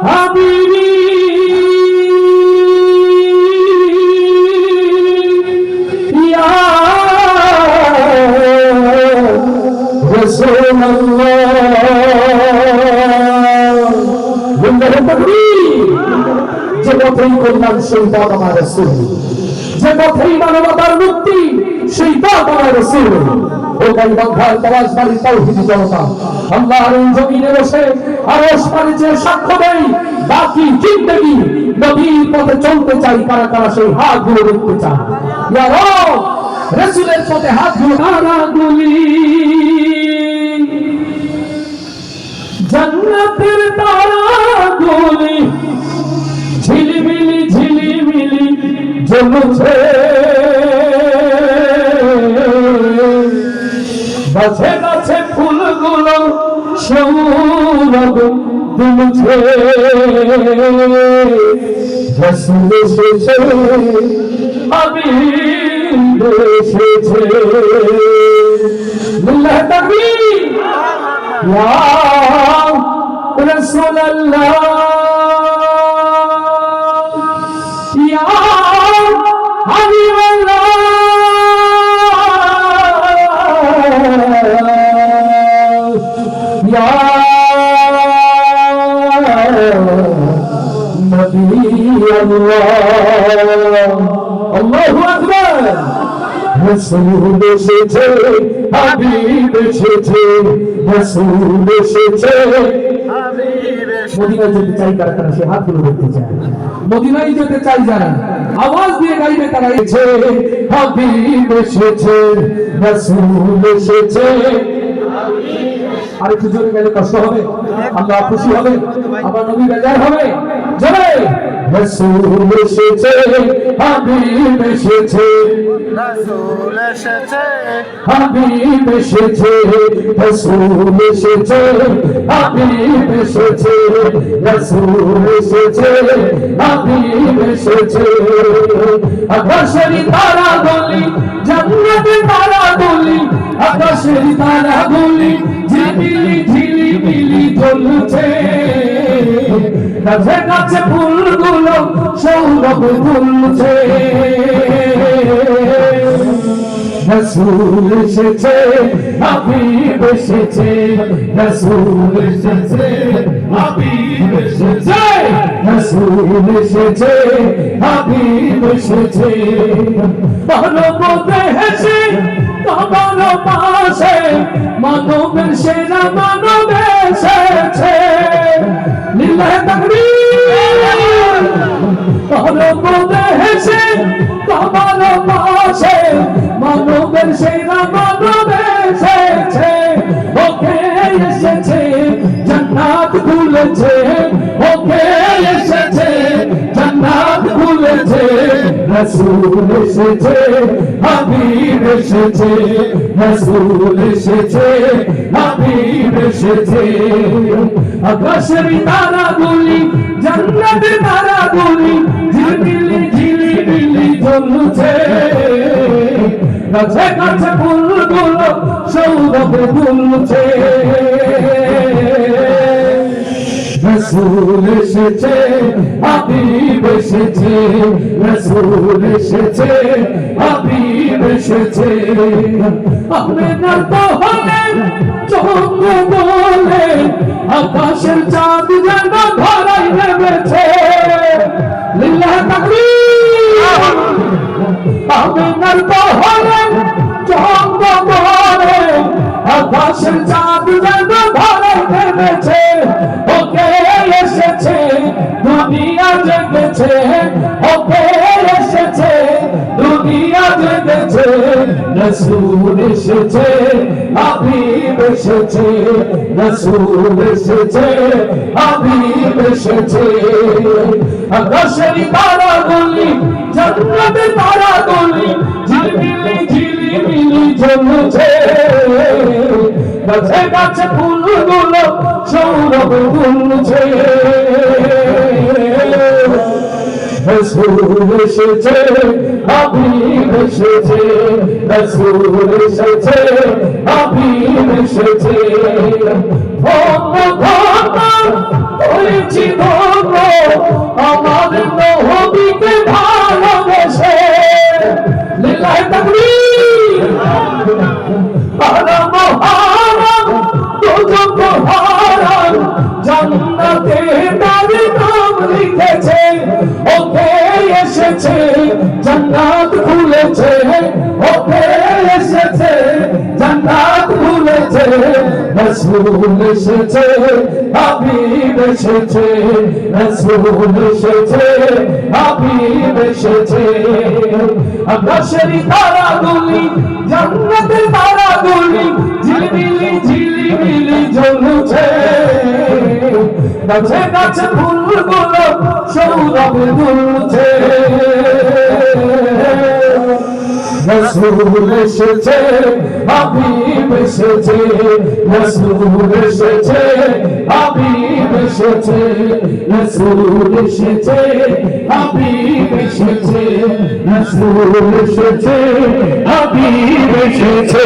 হাবিবি ইয়া যে পথেই কল্যাণ সেই পথ আমার রাসূল, যে পথেই মানবতার মুক্তি সেই পথ আমার রাসূল। ও গাইবান্ধার তাওয়াজবাড়ি তাওহীদি জনতা, আল্লাহর জমিনে বসে আরশ পানে যে সাক্ষ্য দেই বাকি জিন্দেগি নবীর পথে চলতে চাই, কারা কারা সেই হাতগুলো দেখতে চান। ইয়া রব, রাসূলের পথে হাতগুলো তারাগুলি জান্নাতের তারাগুলি ঝিলিমিলি ঝিলিমিলি জ্বলছে, গাছে গাছে ফুলগুলো সৌরভ দুলছে, রাসূল এসেছে হাবিব এসেছে। লিল্লাহি তাকবীর, ইয়া রাসূলুল্লাহ, ইয়া হাবিবাল্লাহ, ইয়া নবী আল্লাহ। আল্লাহু আকবার। রাসূল এসেছে হাবিব এসেছে, রাসূল এসেছে হাবিব এসেছে। মদিনায় যেতে চাই কারা কারা সে হাতগুলো দেখতে চায়। মদিনায় যেতে চাই যারা আওয়াজ দিয়ে গাইবে তারা এসেছে হাবিব এসেছে, রাসূল এসেছে। আর একটু জোরে গেলে কষ্ট হবে, আল্লাহ খুশি হবে, আমার নবী বেজার হবে। জোরে রাসূল এসেছে হাবিব এসেছে, রাসূল এসেছে হাবিব এসেছে, রাসূল এসেছে হাবিব এসেছে, রাসূল এসেছে হাবিব এসেছে। আকাশের তারাগুলি জান্নাতের তারাগুলি, আকাশের তারাগুলি ঝিলিমিলি ঝিলিমিলি জ্বলছে, গাছে গাছে ফুলগুলো সৌরভ দুলছে, রাসূল এসেছে হাবিব এসেছে, রাসূল এসেছে হাবিব এসেছে, রাসূল এসেছে হাবিব এসেছে। মানবতে হেসে তোমার পাশে মানবের সেরা মানব এসেছে। লিল্লাহি তাকবীর। মানবতে হেসে তোমার পাশে মানবের সেরা মানব এসেছে, ওকে এসেছে জান্নাত খুলেছে, ওকে এসেছে জান্নাত খুলেছে, রাসূল এসেছে হাবিব এসেছে, রাসূল এসেছে হাবিব এসেছে। আকাশের তারাগুলি জান্নাতের তারাগুলি ঝিলিমিলি ঝিলিমিলি জ্বলছে, গাছে গাছে ফুলগুলো সৌরভ দুলছে, রাসূল এসেছে হাবিব এসেছে, রাসূল এসেছে হাবিব এসেছে। আমিনার দোহানে চন্দ্র বলে আকাশের চাঁদ যেন ধরাই নেমেছে। লিল্লাহি তাকবীর। আমিনার দোহানে চন্দ্র বলে আকাশের চাঁদ যেন ধরাই নেমেছে, ওকে এসেছে দুনিয়া জেগেছে, ওকে এসেছে দুনিয়া জেগেছে, রাসূল এসেছে হাবিব এসেছে, রাসূল এসেছে হাবিব এসেছে। আকাশের তারাগুলি জান্নাতের তারাগুলি ঝিলিমিলি ঝিলিমিলি জ্বলছে, গাছে গাছে ফুলগুলো সৌরভ দুলছে, রাসূল এসেছে হাবিব এসেছে, রাসূল এসেছে হাবিব এসেছে। ধন্য ধন্য হয়েছি রাসূল এসেছে হাবিব এসেছে রাসূল এসেছে হাবিব এসেছে আকাশের তারাগুলি জান্নাতের তারাগুলি ঝিলমিলি ঝিলমিলি জ্বলছে গাছে গাছে ফুলগুলো সৌরভে দুলছে রাসূল এসেছে হাবিব এসেছে রাসূল এসেছে হাবিব এসেছে রাসূল এসেছে হাবিব এসেছে রাসূল এসেছে হাবিব এসেছে